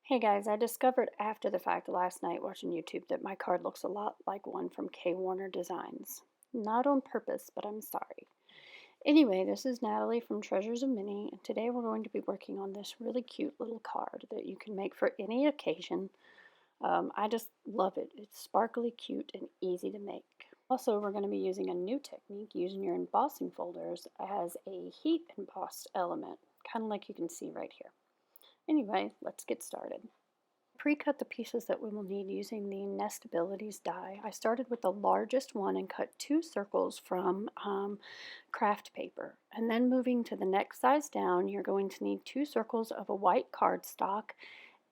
Hey guys, I discovered after the fact last night watching YouTube that my card looks a lot like one from K Warner Designs. Not on purpose, but I'm sorry. Anyway, this is Natalie from Treasures of Mini, and today we're going to be working on this really cute little card that you can make for any occasion. I just love it. It's sparkly, cute, and easy to make. Also, we're going to be using a new technique using your embossing folders as a heat embossed element, kind of like you can see right here. Anyway, let's get started. Pre-cut the pieces that we will need using the Nestabilities die. I started with the largest one and cut 2 circles from craft paper. And then moving to the next size down, you're going to need 2 circles of a white cardstock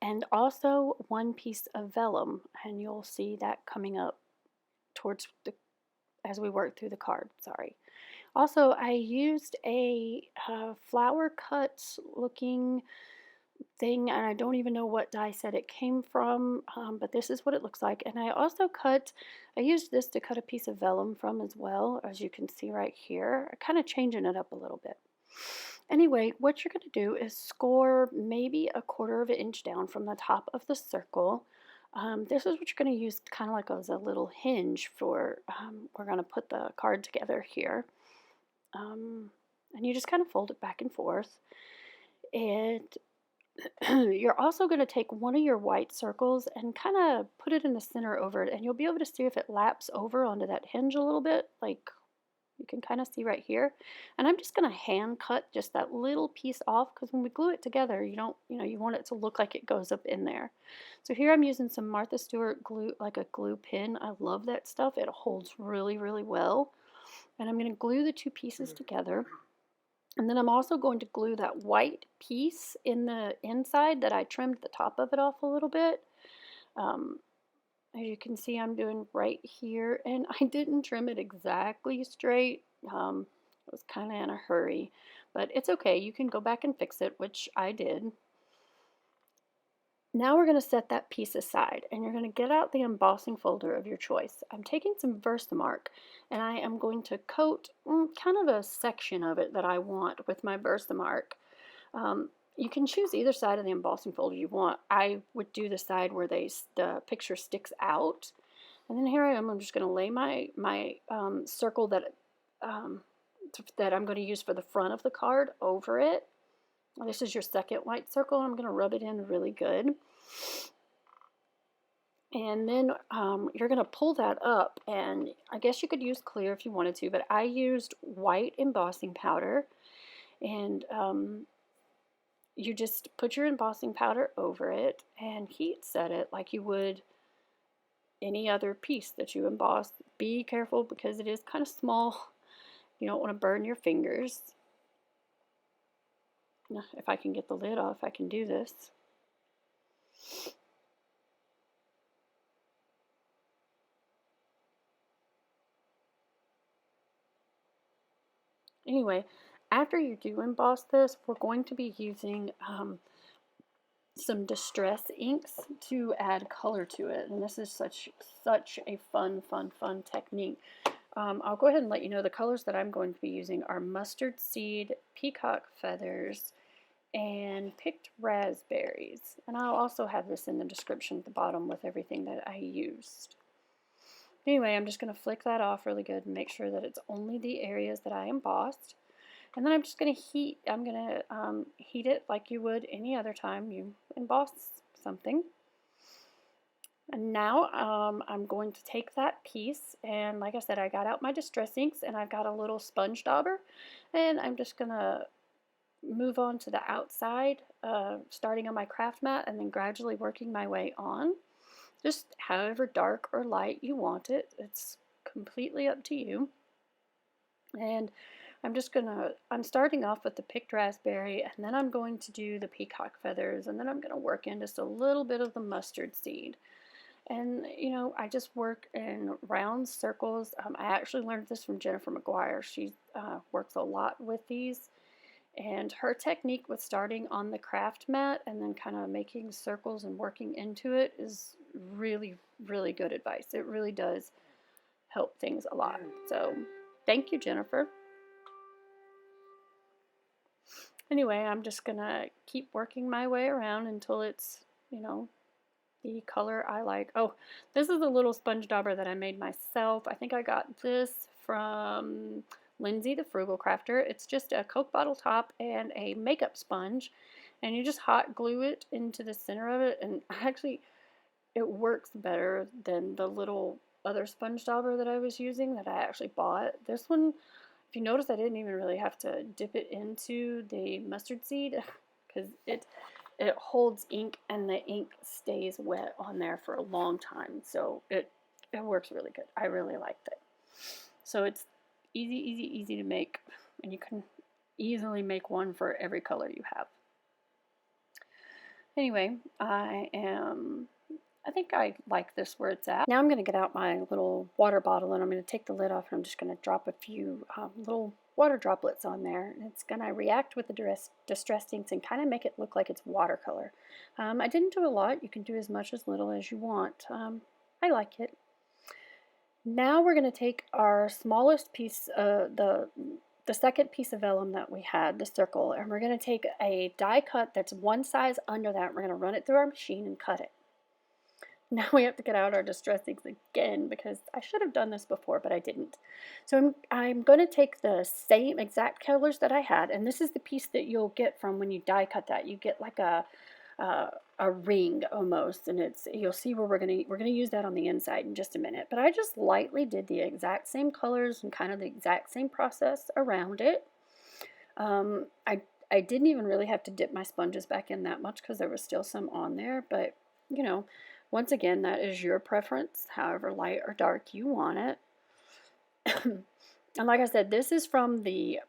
and also 1 piece of vellum. And you'll see that coming up towards the as we work through the card. Sorry. Also, I used a flower cut looking thing, and I don't even know what die set it came from, but this is what it looks like. And I used this to cut a piece of vellum from as well, as you can see right here. I'm kind of changing it up a little bit. Anyway, what you're going to do is score maybe a 1/4 of an inch down from the top of the circle. This is what you're going to use kind of like as a little hinge for, we're going to put the card together here. And you just kind of fold it back and forth. And you're also going to take one of your white circles and kind of put it in the center over it, and you'll be able to see if it laps over onto that hinge a little bit, like you can kind of see right here. And I'm just going to hand cut just that little piece off, because when we glue it together, you want it to look like it goes up in there. So here I'm using some Martha Stewart glue, like a glue pin. I love that stuff. It holds really, really well. And I'm going to glue the 2 pieces together. And then I'm also going to glue that white piece in the inside that I trimmed the top of it off a little bit. As you can see, I'm doing right here, and I didn't trim it exactly straight. I was kind of in a hurry, but it's okay. You can go back and fix it, which I did. Now we're going to set that piece aside, and you're going to get out the embossing folder of your choice. I'm taking some Versamark, and I am going to coat kind of a section of it that I want with my Versamark. You can choose either side of the embossing folder you want. I would do the side where the picture sticks out. And then here I am. I'm just going to lay my circle that I'm going to use for the front of the card over it. This is your second white circle. I'm going to rub it in really good. And then you're going to pull that up, and I guess you could use clear if you wanted to, but I used white embossing powder. And you just put your embossing powder over it and heat set it like you would any other piece that you emboss. Be careful because it is kind of small. You don't want to burn your fingers. If I can get the lid off, I can do this. Anyway, after you do emboss this, we're going to be using some distress inks to add color to it. And this is such a fun technique. I'll go ahead and let you know the colors that I'm going to be using are mustard seed, peacock feathers, and picked raspberries. And I'll also have this in the description at the bottom with everything that I used. Anyway, I'm just going to flick that off really good and make sure that it's only the areas that I embossed. And then I'm just going to heat it like you would any other time you emboss something. And now I'm going to take that piece, and like I said, I got out my distress inks, and I've got a little sponge dauber, and I'm just going to move on to the outside, starting on my craft mat and then gradually working my way on. Just however dark or light you want it. It's completely up to you. And I'm starting off with the picked raspberry, and then I'm going to do the peacock feathers, and then I'm going to work in just a little bit of the mustard seed. And, I just work in round circles. I actually learned this from Jennifer McGuire. She works a lot with these. And her technique with starting on the craft mat and then kind of making circles and working into it is really, really good advice. It really does help things a lot. So, thank you, Jennifer. Anyway, I'm just going to keep working my way around until it's you know, the color I like. Oh, this is a little sponge dauber that I made myself. I think I got this from Lindsay the Frugal Crafter. It's just a Coke bottle top and a makeup sponge, and you just hot glue it into the center of it, and actually it works better than the little other sponge dauber that I was using that I actually bought. This one, if you notice, I didn't even really have to dip it into the mustard seed because it holds ink and the ink stays wet on there for a long time. So it works really good. I really liked it. So it's easy to make, and you can easily make one for every color you have. Anyway, I think I like this where it's at. Now I'm going to get out my little water bottle and I'm going to take the lid off and I'm just going to drop a few little water droplets on there. And it's going to react with the distress inks and kind of make it look like it's watercolor. I didn't do a lot. You can do as much as little as you want. I like it. Now we're going to take our smallest piece, the second piece of vellum that we had, the circle, and we're going to take a die cut that's one size under that. We're going to run it through our machine and cut it. Now we have to get out our distress inks again because I should have done this before, but I didn't. So I'm going to take the same exact colors that I had, and this is the piece that you'll get from when you die cut that. You get like a ring almost, and you'll see where we're gonna use that on the inside in just a minute. But I just lightly did the exact same colors and kind of the exact same process around it. I didn't even really have to dip my sponges back in that much because there was still some on there, but you know. Once again, that is your preference, however light or dark you want it. And like I said, this is from the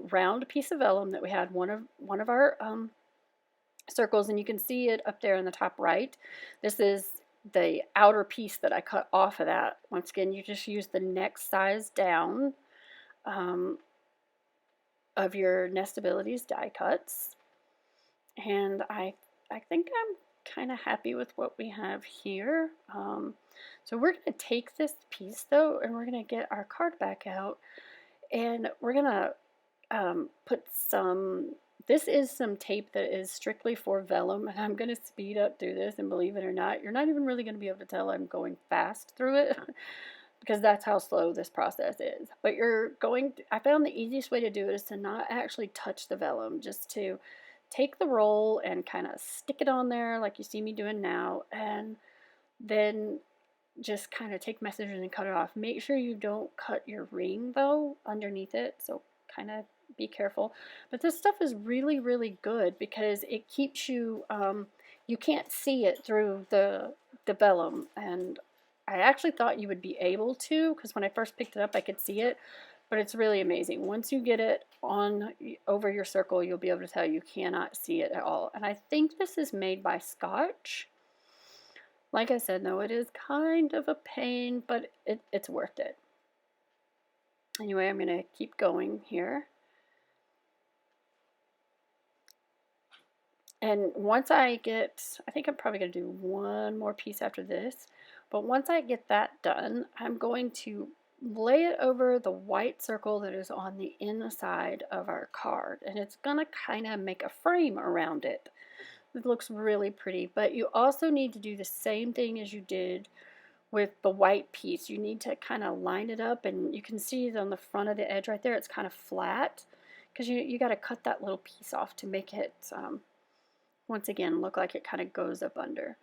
round piece of vellum that we had, one of our circles, and you can see it up there in the top right. This is the outer piece that I cut off of that. Once again, you just use the next size down of your Nestabilities die cuts, and I think I'm kind of happy with what we have here. So we're going to take this piece though, and we're going to get our card back out, and we're going to put some, this is some tape that is strictly for vellum, and I'm going to speed up through this, and believe it or not, you're not even really going to be able to tell I'm going fast through it because that's how slow this process is. But I found the easiest way to do it is to not actually touch the vellum, just to take the roll and kind of stick it on there like you see me doing now, and then just kind of take my scissors and cut it off. Make sure you don't cut your ring though underneath it, so kind of be careful. But this stuff is really good because it keeps you, you can't see it through the vellum, and I actually thought you would be able to because when I first picked it up I could see it. But it's really amazing. Once you get it on over your circle, you'll be able to tell you cannot see it at all. And I think this is made by Scotch. Like I said, though, it is kind of a pain, but it's worth it. Anyway, I'm going to keep going here. And once I think I'm probably going to do one more piece after this. But once I get that done, I'm going to lay it over the white circle that is on the inside of our card, and it's gonna kind of make a frame around it. It looks really pretty, but you also need to do the same thing as you did with the white piece. You need to kind of line it up, and you can see it on the front of the edge right there, it's kind of flat because you got to cut that little piece off to make it once again look like it kind of goes up under.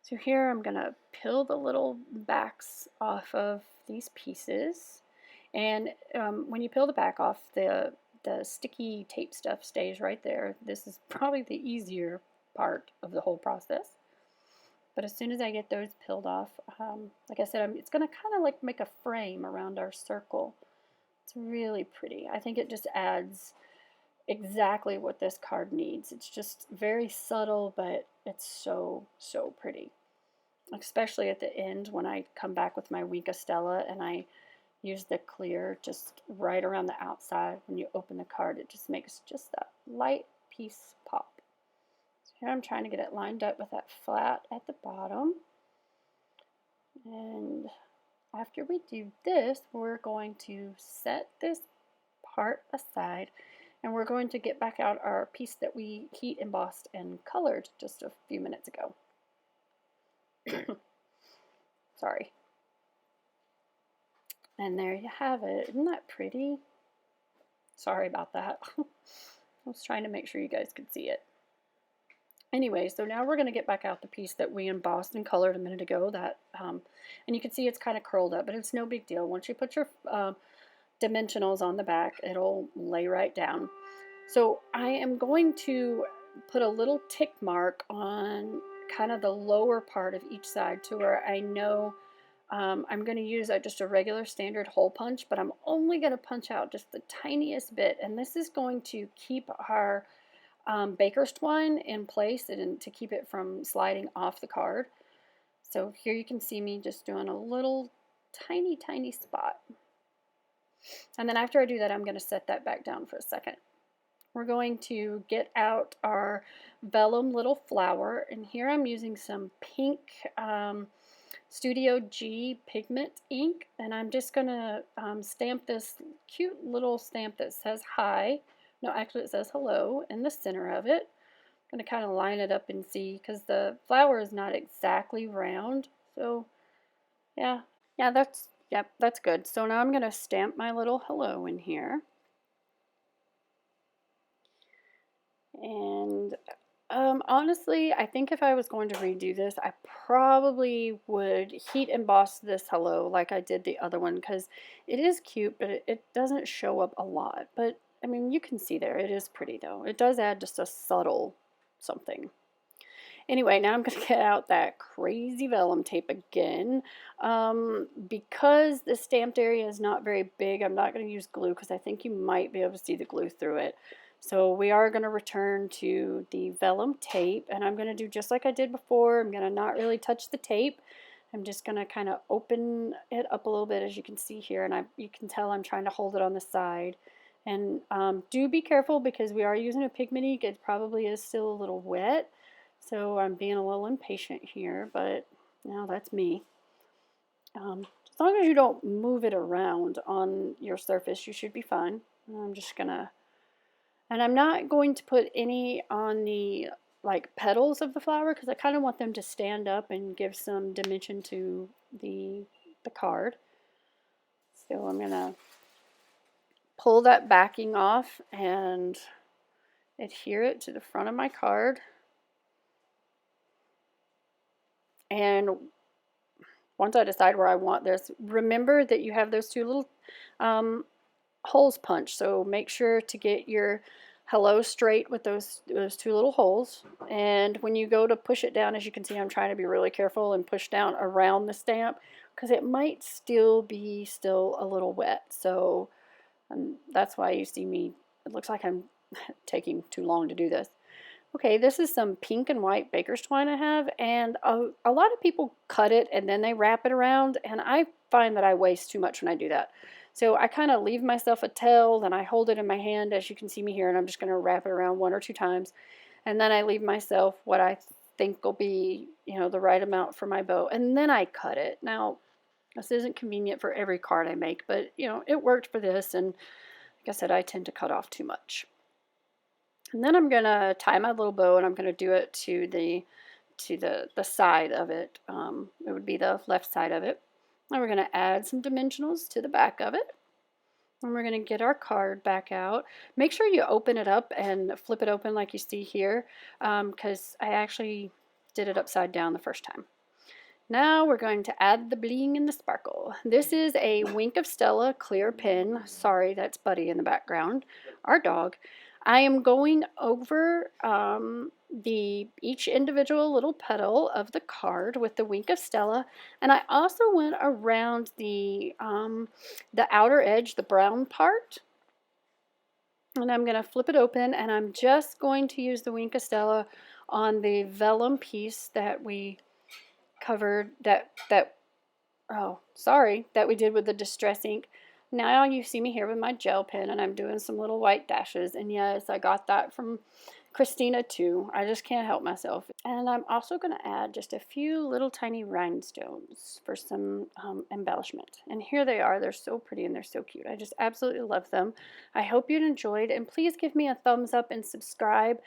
So here I'm going to peel the little backs off of these pieces, and when you peel the back off, the sticky tape stuff stays right there. This is probably the easier part of the whole process. But as soon as I get those peeled off, like I said, it's going to kind of like make a frame around our circle. It's really pretty. I think it just adds exactly what this card needs. It's just very subtle, but it's so pretty. Especially at the end when I come back with my Wink of Stella and I use the clear just right around the outside. When you open the card, it just makes just that light piece pop. So here I'm trying to get it lined up with that flat at the bottom. And after we do this, we're going to set this part aside, And we're going to get back out our piece that we heat embossed and colored just a few minutes ago. Sorry. And there you have it. Isn't that pretty? Sorry about that. I was trying to make sure you guys could see it. Anyway, so now we're going to get back out the piece that we embossed and colored a minute ago. And you can see it's kind of curled up, but it's no big deal. Once you put your dimensionals on the back, it'll lay right down. So I am going to put a little tick mark on kind of the lower part of each side to where I know I'm going to use just a regular standard hole punch, but I'm only going to punch out just the tiniest bit, and this is going to keep our baker's twine in place and to keep it from sliding off the card. So here you can see me just doing a little tiny spot. And then after I do that, I'm going to set that back down for a second. We're going to get out our vellum little flower, and here I'm using some pink Studio G pigment ink, and I'm just going to stamp this cute little stamp that says hi. No, actually it says hello in the center of it. I'm going to kind of line it up and see, because the flower is not exactly round. So yeah, that's good. So now I'm going to stamp my little hello in here. And honestly, I think if I was going to redo this, I probably would heat emboss this hello like I did the other one, because it is cute, but it doesn't show up a lot. But I mean, you can see there, it is pretty though. It does add just a subtle something. Anyway, now I'm going to get out that crazy vellum tape again. Because the stamped area is not very big, I'm not going to use glue, because I think you might be able to see the glue through it. So we are going to return to the vellum tape, and I'm going to do just like I did before. I'm going to not really touch the tape. I'm just going to kind of open it up a little bit, as you can see here, and you can tell I'm trying to hold it on the side. And do be careful, because we are using a pigment ink. It probably is still a little wet, so I'm being a little impatient here, but that's me. As long as you don't move it around on your surface, you should be fine. I'm just going to... And I'm not going to put any on the petals of the flower, because I kind of want them to stand up and give some dimension to the card. So I'm going to pull that backing off and adhere it to the front of my card. And once I decide where I want this, remember that you have those two little holes punched, so make sure to get your hello straight with those two little holes. And when you go to push it down, as you can see, I'm trying to be really careful and push down around the stamp, because it might still be a little wet. So that's why you see me, it looks like I'm taking too long to do this. Okay, this is some pink and white baker's twine I have, and a lot of people cut it and then they wrap it around, and I find that I waste too much when I do that. So I kind of leave myself a tail, then I hold it in my hand, as you can see me here, and I'm just going to wrap it around 1 or 2 times. And then I leave myself what I think will be, the right amount for my bow. And then I cut it. Now, this isn't convenient for every card I make, but, it worked for this. And like I said, I tend to cut off too much. And then I'm going to tie my little bow, and I'm going to do it to the side of it. It would be the left side of it. Now we're going to add some dimensionals to the back of it. And we're going to get our card back out. Make sure you open it up and flip it open like you see here, because I actually did it upside down the first time. Now we're going to add the bling and the sparkle. This is a Wink of Stella clear pen. Sorry, that's Buddy in the background, our dog. I am going over each individual little petal of the card with the Wink of Stella, and I also went around the outer edge, the brown part, and I'm going to flip it open, and I'm just going to use the Wink of Stella on the vellum piece that we covered, that we did with the Distress ink. Now you see me here with my gel pen, and I'm doing some little white dashes, and yes, I got that from Christina too. I just can't help myself. And I'm also going to add just a few little tiny rhinestones for some embellishment. And here they are. They're so pretty and they're so cute. I just absolutely love them. I hope you enjoyed, and please give me a thumbs up and subscribe.